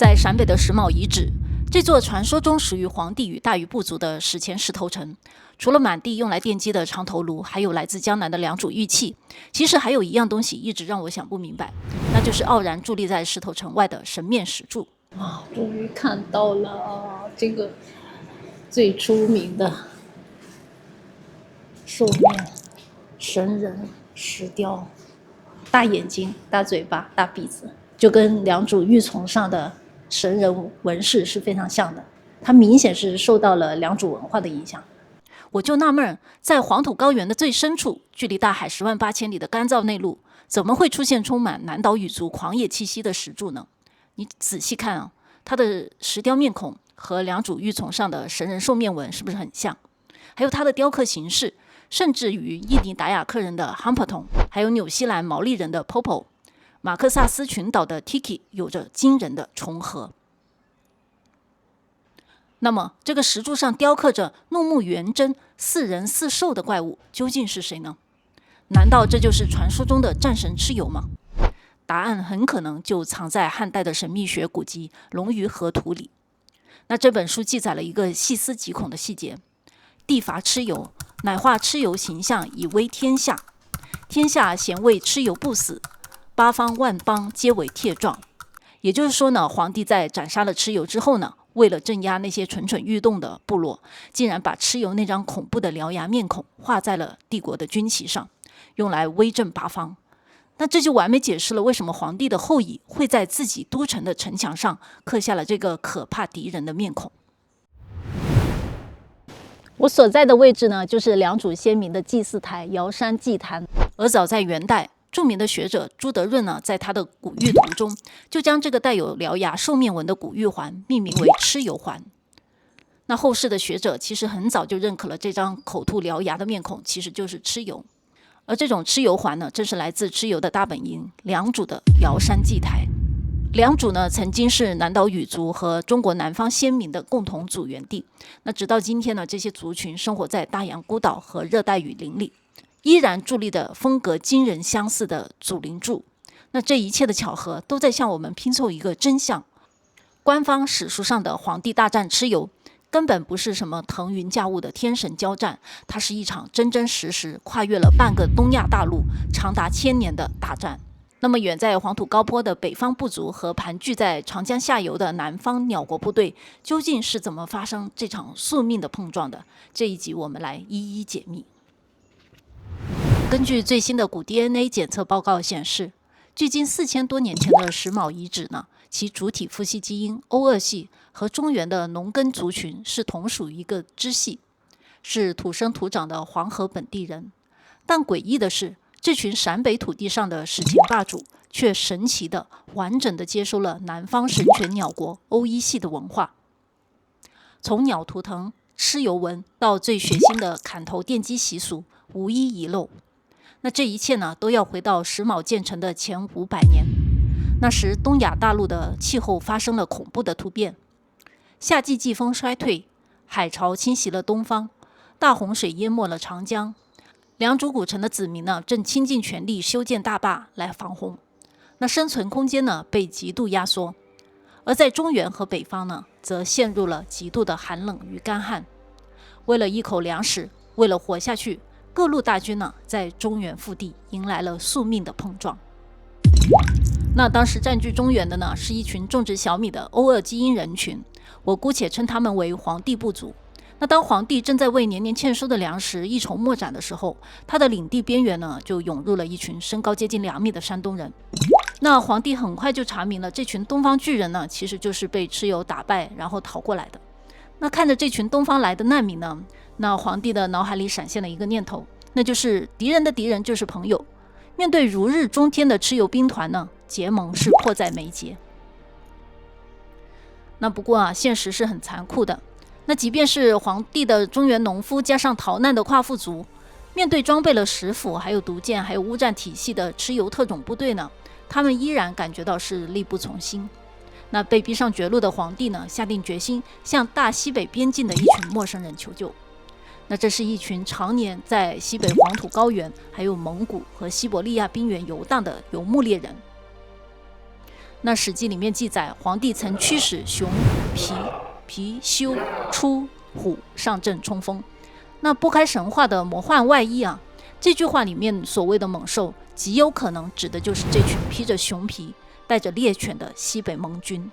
在陕北的石峁遗址，这座传说中属于黄帝与大禹部族的史前石头城，除了满地用来奠基的长头颅，还有来自江南的良渚玉器。其实还有一样东西一直让我想不明白，那就是傲然伫立在石头城外的神面石柱。终于看到了这个最出名的兽面神人石雕，大眼睛、大嘴巴、大鼻子，就跟良渚玉琮上的神人纹饰是非常像的。它明显是受到了良渚文化的影响。我就纳闷，在黄土高原的最深处，距离大海108000里的干燥内陆，怎么会出现充满南岛语族狂野气息的石柱呢？你仔细看啊，它的石雕面孔和良渚玉琮上的神人兽面纹是不是很像？还有它的雕刻形式，甚至与印尼达雅克人的 Hampaton， 还有纽西兰毛利人的 Popo， 马克萨斯群岛的 Tiki 有着惊人的重合。那么这个石柱上雕刻着怒目圆睁、似人似兽的怪物究竟是谁呢？难道这就是传说中的战神蚩尤吗？答案很可能就藏在汉代的神秘学古籍《龙鱼河图》里。那这本书记载了一个细思极恐的细节：帝伐蚩尤，乃化蚩尤形象以威天下，天下咸为蚩尤不死，八方万邦皆为帖状。也就是说呢，皇帝在斩杀了蚩尤之后呢，为了镇压那些蠢蠢欲动的部落，竟然把蚩尤那张恐怖的獠牙面孔画在了帝国的军旗上，用来威震八方。那这就完美解释了为什么皇帝的后裔会在自己都城的城墙上刻下了这个可怕敌人的面孔。我所在的位置呢，就是良渚先民的祭祀台瑶山祭坛。而早在元代，著名的学者朱德润呢，在他的古玉图中，就将这个带有獠牙兽面纹的古玉环命名为蚩尤环。那后世的学者其实很早就认可了这张口吐獠牙的面孔其实就是蚩尤，而这种蚩尤环呢，正是来自蚩尤的大本营良渚的瑶山祭台。良渚呢，曾经是南岛语族和中国南方先民的共同祖源地。那直到今天呢，这些族群生活在大洋孤岛和热带雨林里，依然伫立的风格惊人相似的祖灵柱。那这一切的巧合都在向我们拼凑一个真相：官方史书上的黄帝大战蚩尤，根本不是什么腾云驾雾的天神交战，它是一场真真实实跨越了半个东亚大陆、长达1000年的大战。那么远在黄土高坡的北方部族和盘踞在长江下游的南方鸟国部队，究竟是怎么发生这场宿命的碰撞的？这一集我们来一一解密。根据最新的古 DNA 检测报告显示，距今4000多年前的石峁遗址呢，其主体父系基因 O2 系和中原的农耕族群是同属一个支系，是土生土长的黄河本地人。但诡异的是，这群陕北土地上的史前霸主却神奇的完整的接收了南方神犬鸟国 O1 系的文化，从鸟图腾、蚩尤纹到最血腥的砍头奠基习俗，无一遗漏。那这一切呢，都要回到石峁建成的前500年。那时东亚大陆的气候发生了恐怖的突变，夏季季风衰退，海潮侵袭了东方，大洪水淹没了长江。良渚古城的子民呢，正倾尽全力修建大坝来防洪，那生存空间呢被极度压缩。而在中原和北方呢，则陷入了极度的寒冷与干旱。为了一口粮食，为了活下去，各路大军呢，在中原腹地迎来了宿命的碰撞。那当时占据中原的呢，是一群种植小米的O2基因人群，我姑且称他们为黄帝部族。那当皇帝正在为年年欠收的粮食一筹莫展的时候，他的领地边缘呢，就涌入了一群身高接近2米的山东人。那皇帝很快就查明了，这群东方巨人呢，其实就是被蚩尤打败然后逃过来的。那看着这群东方来的难民呢，那皇帝的脑海里闪现了一个念头，那就是敌人的敌人就是朋友。面对如日中天的蚩尤兵团呢，结盟是迫在眉睫。那不过啊，现实是很残酷的。那即便是皇帝的中原农夫加上逃难的夸父族，面对装备了石斧还有毒箭还有乌战体系的蚩尤特种部队呢，他们依然感觉到是力不从心。那被逼上绝路的皇帝呢，下定决心向大西北边境的一群陌生人求救。那这是一群常年在西北黄土高原还有蒙古和西伯利亚冰原游荡的游牧猎人。那《史记》里面记载，皇帝曾驱使熊、貔、貅、出、虎上阵冲锋。那拨开神话的魔幻外衣啊，这句话里面所谓的猛兽，极有可能指的就是这群披着熊皮、带着猎犬的西北盟军。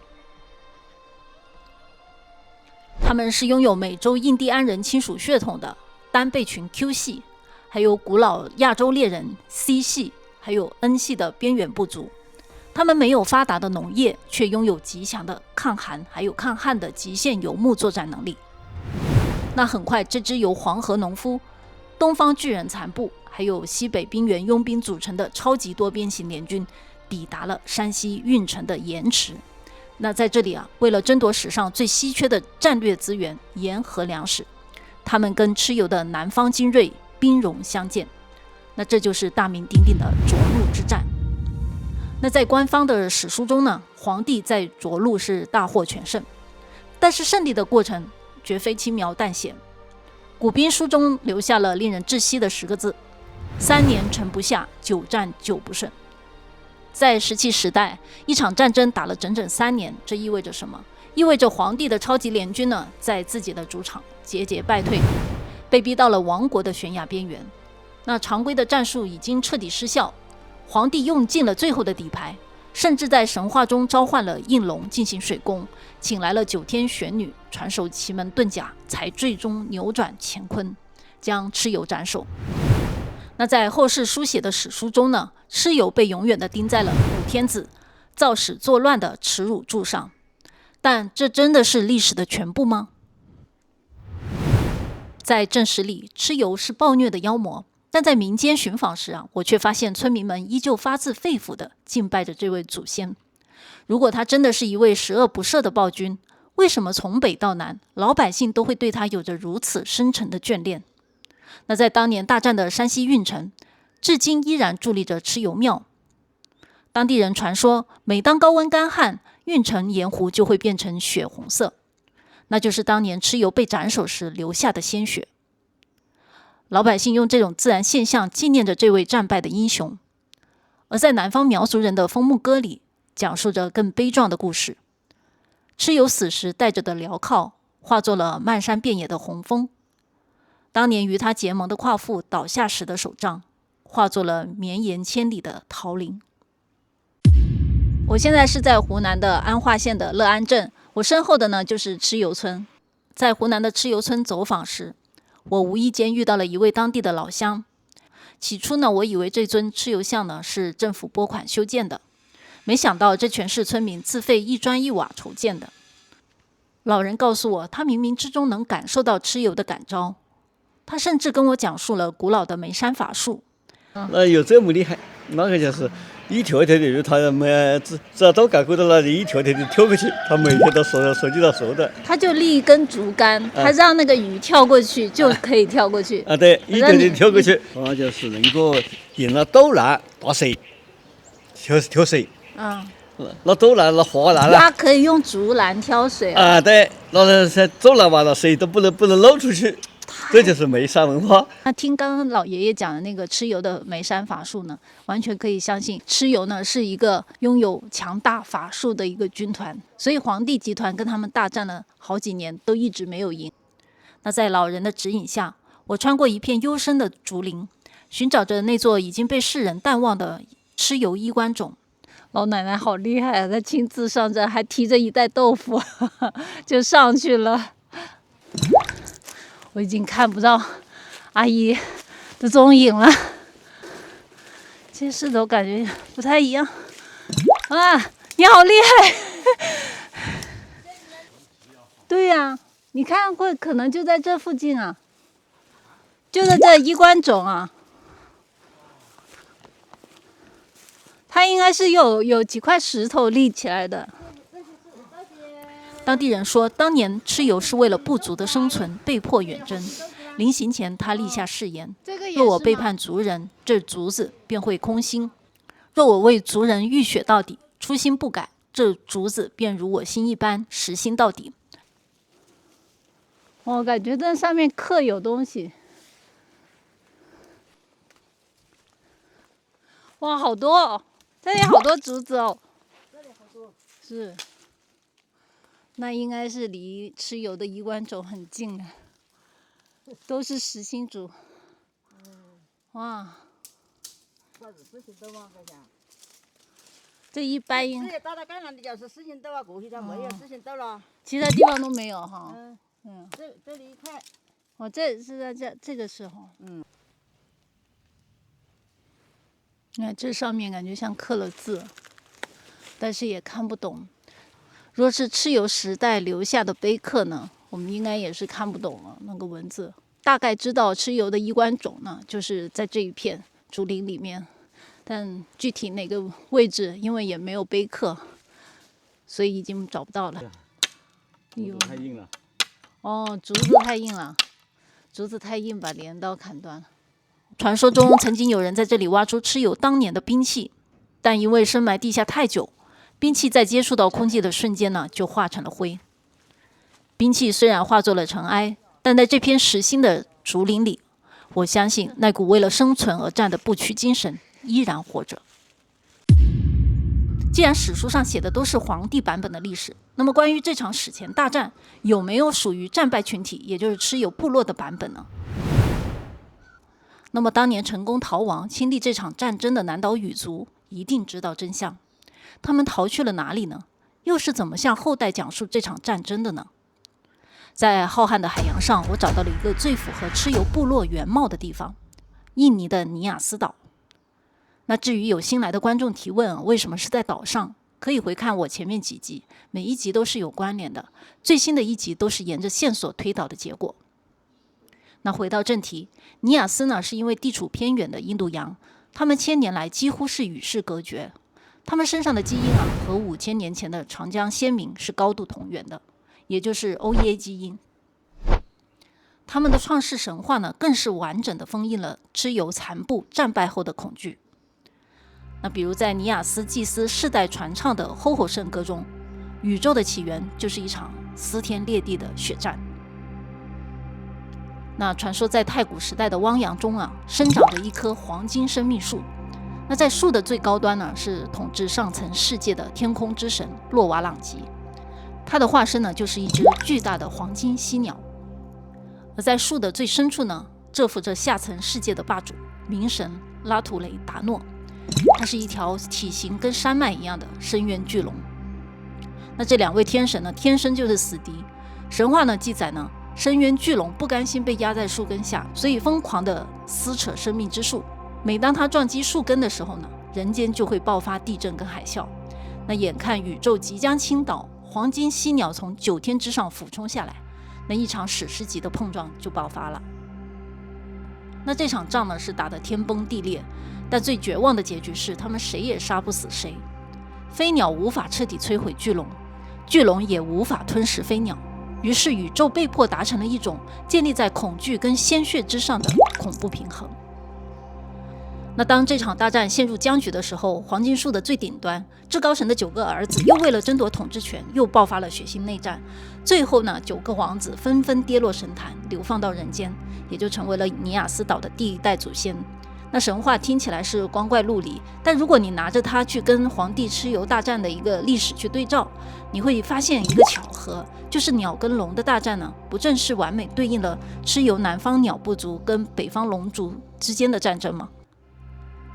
他们是拥有美洲印第安人亲属血统的单倍群 Q 系，还有古老亚洲猎人 C 系，还有 N 系的边缘部族。他们没有发达的农业，却拥有极强的抗寒还有抗旱的极限游牧作战能力。那很快，这支由黄河农夫、东方巨人残部还有西北冰原佣兵组成的超级多边形联军抵达了山西运城的盐池。那在这里啊，为了争夺史上最稀缺的战略资源盐和粮食，他们跟蚩尤的南方精锐兵戎相见。那这就是大名鼎鼎的涿鹿之战。那在官方的史书中呢，皇帝在涿鹿是大获全胜，但是胜利的过程绝非轻描淡写。古兵书中留下了令人窒息的10个字：3年城不下，9战9不胜。在石器时代，一场战争打了整整3年，这意味着什么？意味着皇帝的超级联军呢，在自己的主场节节败退，被逼到了亡国的悬崖边缘。那常规的战术已经彻底失效，皇帝用尽了最后的底牌，甚至在神话中召唤了应龙进行水攻，请来了9天玄女传授奇门遁甲，才最终扭转乾坤，将蚩尤斩首。那在后世书写的史书中呢，蚩尤被永远的钉在了五天子造史作乱的耻辱柱上。但这真的是历史的全部吗？在正史里，蚩尤是暴虐的妖魔，但在民间寻访时啊，我却发现村民们依旧发自肺腑地敬拜着这位祖先。如果他真的是一位十恶不赦的暴君，为什么从北到南，老百姓都会对他有着如此深沉的眷恋？那在当年大战的山西运城，至今依然伫立着蚩尤庙。当地人传说，每当高温干旱，运城盐湖就会变成血红色，那就是当年蚩尤被斩首时留下的鲜血。老百姓用这种自然现象纪念着这位战败的英雄。而在南方苗族人的风木歌里，讲述着更悲壮的故事。蚩尤死时带着的镣铐，化作了漫山遍野的红枫。当年与他结盟的夸父倒下时的手杖，化作了绵延千里的桃林。我现在是在湖南的安化县的乐安镇，我身后的呢就是蚩尤村。在湖南的蚩尤村走访时，我无意间遇到了一位当地的老乡。起初呢，我以为这尊蚩尤像呢是政府拨款修建的，没想到这全是村民自费一砖一瓦筹建的。老人告诉我，他冥冥之中能感受到蚩尤的感召，他甚至跟我讲述了古老的眉山法术。那有这么厉害，那个就是一跳跳的，他只要都盖过的了，一跳跳的跳过去，他每天都收集到收的。他就立一根竹竿，他让那个鱼跳过去就可以跳过去。对，一跳就跳过去。他就是能够引了斗栏打水，挑水。那斗栏那花栏了。他可以用竹篮挑水对，那走栏完了，水都不能漏出去。这就是眉山文化。那听刚刚老爷爷讲的那个蚩尤的眉山法术呢，完全可以相信蚩尤呢是一个拥有强大法术的一个军团，所以皇帝集团跟他们大战了好几年都一直没有赢。那在老人的指引下，我穿过一片幽深的竹林，寻找着那座已经被世人淡忘的蚩尤衣冠冢。老奶奶好厉害啊，她亲自上阵，还提着一袋豆腐就上去了。我已经看不到阿姨的踪影了，这些势头感觉不太一样啊！你好厉害！对呀，你看会可能就在这附近啊，就在这衣冠冢啊，它应该是有几块石头立起来的。当地人说，当年蚩尤是为了部族的生存被迫远征，临行前他立下誓言：若我背叛族人，这竹子便会空心；若我为族人浴血到底，初心不改，这竹子便如我心一般实心到底。我感觉这上面刻有东西。哇，好多哦！这里好多竹子哦。这里好多。是，那应该是离蚩尤的衣冠冢很近的，都是实心竹。哇，这一般应打到橄榄的就是实心豆啊，过去它没有实心豆了。其他地方都没有哈。这里一看，哦，这是在这个时候。你看这上面感觉像刻了字，但是也看不懂。若是蚩尤时代留下的碑刻呢，我们应该也是看不懂了那个文字。大概知道蚩尤的衣冠冢呢，就是在这一片竹林里面，但具体哪个位置，因为也没有碑刻，所以已经找不到了。太硬了。哦，竹子太硬了，竹子太硬把镰刀砍断了。传说中曾经有人在这里挖出蚩尤当年的兵器，但因为深埋地下太久，兵器在接触到空气的瞬间呢，就化成了灰。兵器虽然化作了尘埃，但在这片实心的竹林里，我相信那股为了生存而战的不屈精神依然活着。既然史书上写的都是黄帝版本的历史，那么关于这场史前大战，有没有属于战败群体，也就是蚩尤部落的版本呢？那么当年成功逃亡亲历这场战争的南岛语族一定知道真相，他们逃去了哪里呢？又是怎么向后代讲述这场战争的呢？在浩瀚的海洋上，我找到了一个最符合蚩尤部落原貌的地方——印尼的尼亚斯岛。那至于有新来的观众提问为什么是在岛上，可以回看我前面几集，每一集都是有关联的，最新的一集都是沿着线索推导的结果。那回到正题，尼亚斯呢，是因为地处偏远的印度洋，他们千年来几乎是与世隔绝，他们身上的基因和5000年前的长江先民是高度同源的，也就是欧耶基因。他们的创世神话呢，更是完整的封印了蚩尤残部战败后的恐惧。那比如在尼亚斯祭司世代传唱的吼吼圣歌中，宇宙的起源就是一场撕天裂地的血战。那传说在太古时代的汪洋中生长着一棵黄金生命树。那在树的最高端呢，是统治上层世界的天空之神洛瓦朗吉，它的化身呢，就是一只巨大的黄金犀鸟。而在树的最深处呢，蛰伏着下层世界的霸主冥神拉图雷达诺，它是一条体型跟山脉一样的深渊巨龙。那这两位天神呢，天生就是死敌。神话呢记载呢，深渊巨龙不甘心被压在树根下，所以疯狂地撕扯生命之树。每当它撞击树根的时候呢，人间就会爆发地震跟海啸。那眼看宇宙即将倾倒，黄金犀鸟从9天之上俯冲下来，那一场史诗级的碰撞就爆发了。那这场仗呢，是打得天崩地裂，但最绝望的结局是他们谁也杀不死谁。飞鸟无法彻底摧毁巨龙，巨龙也无法吞噬飞鸟，于是宇宙被迫达成了一种建立在恐惧跟鲜血之上的恐怖平衡。那当这场大战陷入僵局的时候，黄金树的最顶端，至高神的9个儿子又为了争夺统治权，又爆发了血腥内战。最后呢，9个王子纷纷跌落神坛，流放到人间，也就成为了尼亚斯岛的第一代祖先。那神话听起来是光怪陆离，但如果你拿着它去跟黄帝蚩尤大战的一个历史去对照，你会发现一个巧合，就是鸟跟龙的大战呢，不正是完美对应了蚩尤南方鸟部族跟北方龙族之间的战争吗？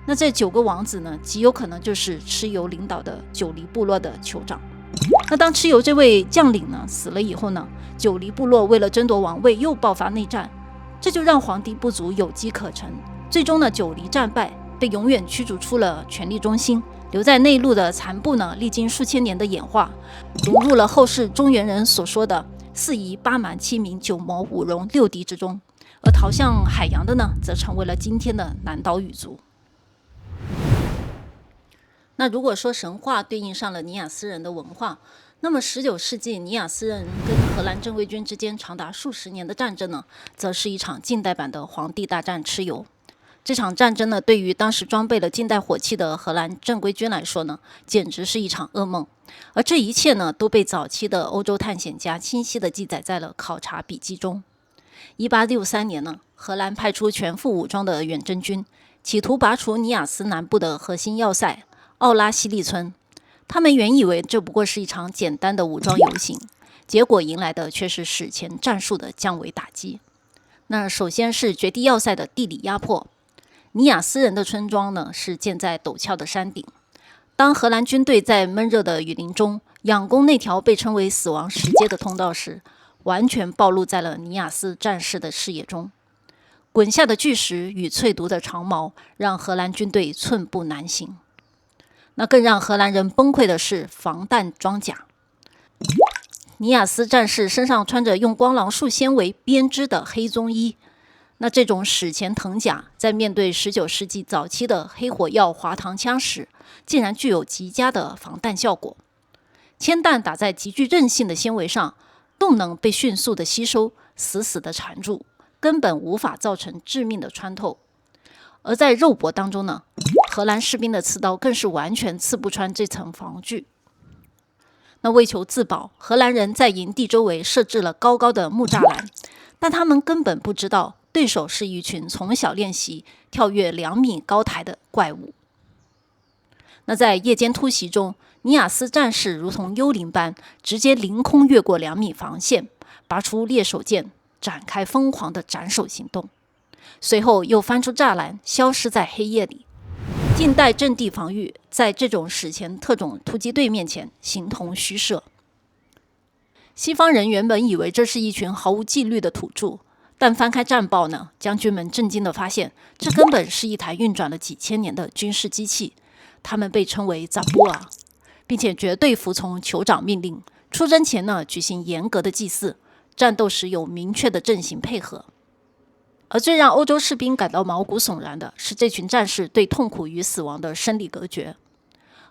那这9个王子呢，极有可能就是蚩尤领导的九黎部落的酋长。那当蚩尤这位将领呢死了以后呢，九黎部落为了争夺王位又爆发内战，这就让黄帝部族有机可乘。最终呢，九黎战败，被永远驱逐出了权力中心，留在内陆的残部呢，历经数千年的演化，融入了后世中原人所说的4夷8蛮7民9魔5戎6狄之中。而逃向海洋的呢，则成为了今天的南岛语族。那如果说神话对应上了尼亚斯人的文化，那么19世纪尼亚斯人跟荷兰正规军之间长达数十年的战争呢，则是一场近代版的黄帝大战蚩尤。这场战争呢，对于当时装备了近代火器的荷兰正规军来说呢，简直是一场噩梦。而这一切呢，都被早期的欧洲探险家清晰地记载在了考察笔记中。1863年呢，荷兰派出全副武装的远征军，企图拔除尼亚斯南部的核心要塞奥拉西利村。他们原以为这不过是一场简单的武装游行，结果迎来的却是史前战术的降维打击。那首先是绝地要塞的地理压迫。尼亚斯人的村庄呢，是建在陡峭的山顶。当荷兰军队在闷热的雨林中仰攻那条被称为死亡石阶的通道时，完全暴露在了尼亚斯战士的视野中。滚下的巨石与淬毒的长矛让荷兰军队寸步难行。那更让荷兰人崩溃的是防弹装甲。尼亚斯战士身上穿着用光狼树纤维编织的黑棕衣，那这种史前藤甲在面对19世纪早期的黑火药滑膛枪时，竟然具有极佳的防弹效果。铅弹打在极具韧性的纤维上，动能被迅速的吸收，死死的缠住，根本无法造成致命的穿透。而在肉搏当中呢，荷兰士兵的刺刀更是完全刺不穿这层防具。那为求自保，荷兰人在营地周围设置了高高的木栅栏，但他们根本不知道对手是一群从小练习跳跃2米高台的怪物。那在夜间突袭中，尼亚斯战士如同幽灵般直接凌空越过2米防线，拔出猎手剑，展开疯狂的斩首行动。随后又翻出栅栏，消失在黑夜里。近代阵地防御在这种史前特种突击队面前形同虚设。西方人原本以为这是一群毫无纪律的土著，但翻开战报呢，将军们震惊地发现，这根本是一台运转了几千年的军事机器。他们被称为扎波尔，并且绝对服从酋长命令。出征前呢，举行严格的祭祀，战斗时有明确的阵型配合。而最让欧洲士兵感到毛骨悚然的是，这群战士对痛苦与死亡的生理隔绝。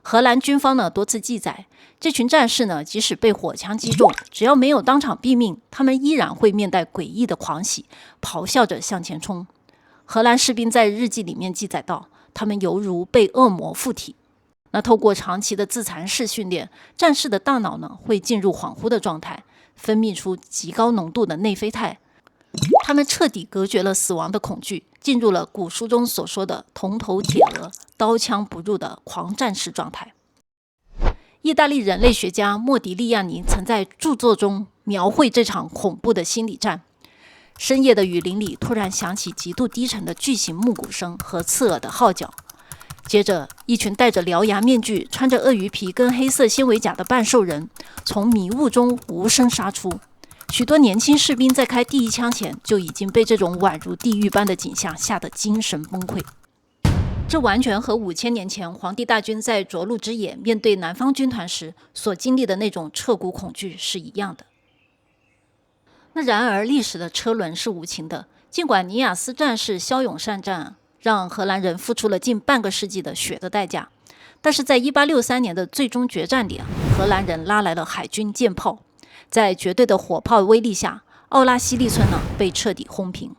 荷兰军方呢多次记载，这群战士呢即使被火枪击中，只要没有当场毙命，他们依然会面带诡异的狂喜，咆哮着向前冲。荷兰士兵在日记里面记载到，他们犹如被恶魔附体。那透过长期的自残式训练，战士的大脑呢会进入恍惚的状态，分泌出极高浓度的内啡肽。他们彻底隔绝了死亡的恐惧，进入了古书中所说的铜头铁额、刀枪不入的狂战士状态。意大利人类学家莫迪利亚尼曾在著作中描绘这场恐怖的心理战。深夜的雨林里突然响起极度低沉的巨型木鼓声和刺耳的号角，接着一群戴着獠牙面具、穿着鳄鱼皮跟黑色纤维甲的半兽人从迷雾中无声杀出。许多年轻士兵在开第一枪前就已经被这种宛如地狱般的景象吓得精神崩溃。这完全和5000年前皇帝大军在涿鹿之野面对南方军团时所经历的那种彻骨恐惧是一样的。那然而历史的车轮是无情的，尽管尼亚斯战士骁勇善战，让荷兰人付出了近半个世纪的血的代价，但是在1863年的最终决战里荷兰人拉来了海军舰炮，在绝对的火炮威力下，奥拉西利村呢被彻底轰平。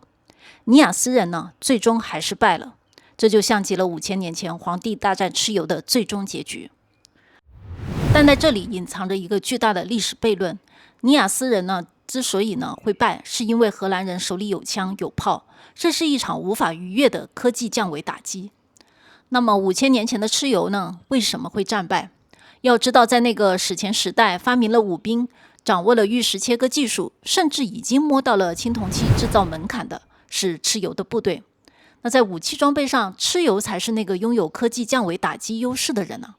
尼亚斯人呢最终还是败了，这就像极了5000年前皇帝大战蚩尤的最终结局。但在这里隐藏着一个巨大的历史悖论。尼亚斯人呢之所以呢会败，是因为荷兰人手里有枪有炮，这是一场无法逾越的科技降维打击。那么5000年前的蚩尤呢为什么会战败？要知道，在那个史前时代，发明了武兵，掌握了玉石切割技术，甚至已经摸到了青铜器制造门槛的是蚩尤的部队。那在武器装备上，蚩尤才是那个拥有科技降维打击优势的人呢。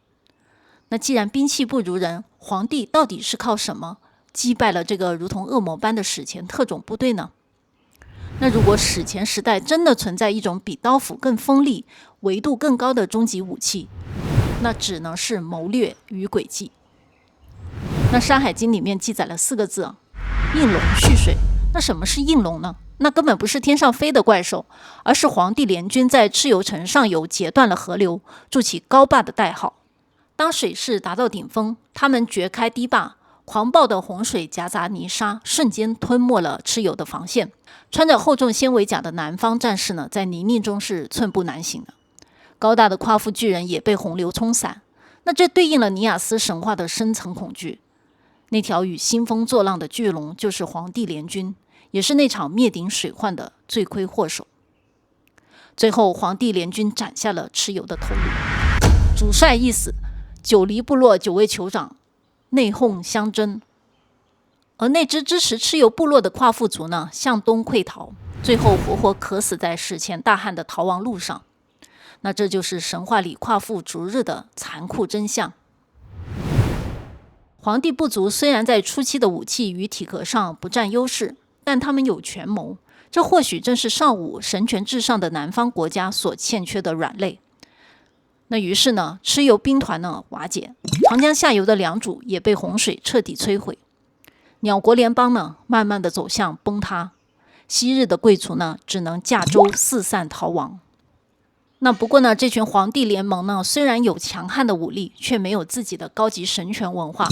那既然兵器不如人，皇帝到底是靠什么击败了这个如同恶魔般的史前特种部队呢？那如果史前时代真的存在一种比刀斧更锋利、维度更高的终极武器，那只能是谋略与诡计。那《山海经》里面记载了4个字，应龙蓄水。那什么是应龙呢？那根本不是天上飞的怪兽，而是皇帝联军在蚩尤城上游截断了河流，筑起高坝的代号。当水势达到顶峰，他们掘开堤坝，狂暴的洪水夹杂泥沙，瞬间吞没了蚩尤的防线。穿着厚重纤维甲的南方战士呢，在泥泞中是寸步难行的。高大的夸父巨人也被洪流冲散。那这对应了尼亚斯神话的深层恐惧。那条与兴风作浪的巨龙就是皇帝联军，也是那场灭顶水患的罪魁祸首。最后，皇帝联军斩下了蚩尤的头颅。主帅一死，九黎部落9位酋长内讧相争，而那支支持蚩尤部落的夸父族呢，向东溃逃，最后活活渴死在史前大旱的逃亡路上。那这就是神话里夸父逐日的残酷真相。黄帝部族虽然在初期的武器与体格上不占优势，但他们有权谋，这或许正是上武神权至上的南方国家所欠缺的软肋。那于是呢，蚩尤兵团呢瓦解，长江下游的良渚也被洪水彻底摧毁，鸟国联邦呢慢慢的走向崩塌，昔日的贵族呢只能驾舟四散逃亡。那不过呢，这群皇帝联盟呢，虽然有强悍的武力，却没有自己的高级神权文化。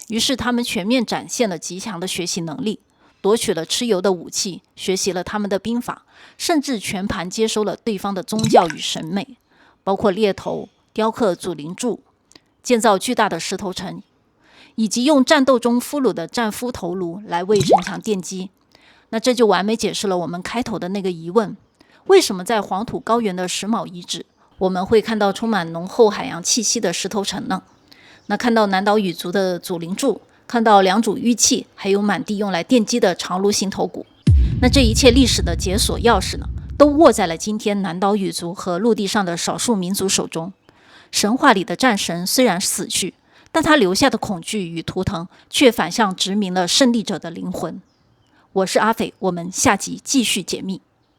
于是他们全面展现了极强的学习能力，夺取了蚩尤的武器，学习了他们的兵法，甚至全盘接收了对方的宗教与审美，包括猎头、雕刻祖灵柱、建造巨大的石头城，以及用战斗中俘虏的战俘头颅来为城墙奠基。那这就完美解释了我们开头的那个疑问：为什么在黄土高原的石峁遗址，我们会看到充满浓厚海洋气息的石头城呢？那看到南岛语族的祖灵柱，看到良渚玉器，还有满地用来奠基的长颅形头骨，那这一切历史的解锁钥匙呢，都握在了今天南岛语族和陆地上的少数民族手中。神话里的战神虽然死去，但他留下的恐惧与图腾却反向殖民了胜利者的灵魂。我是阿斐，我们下集继续解密。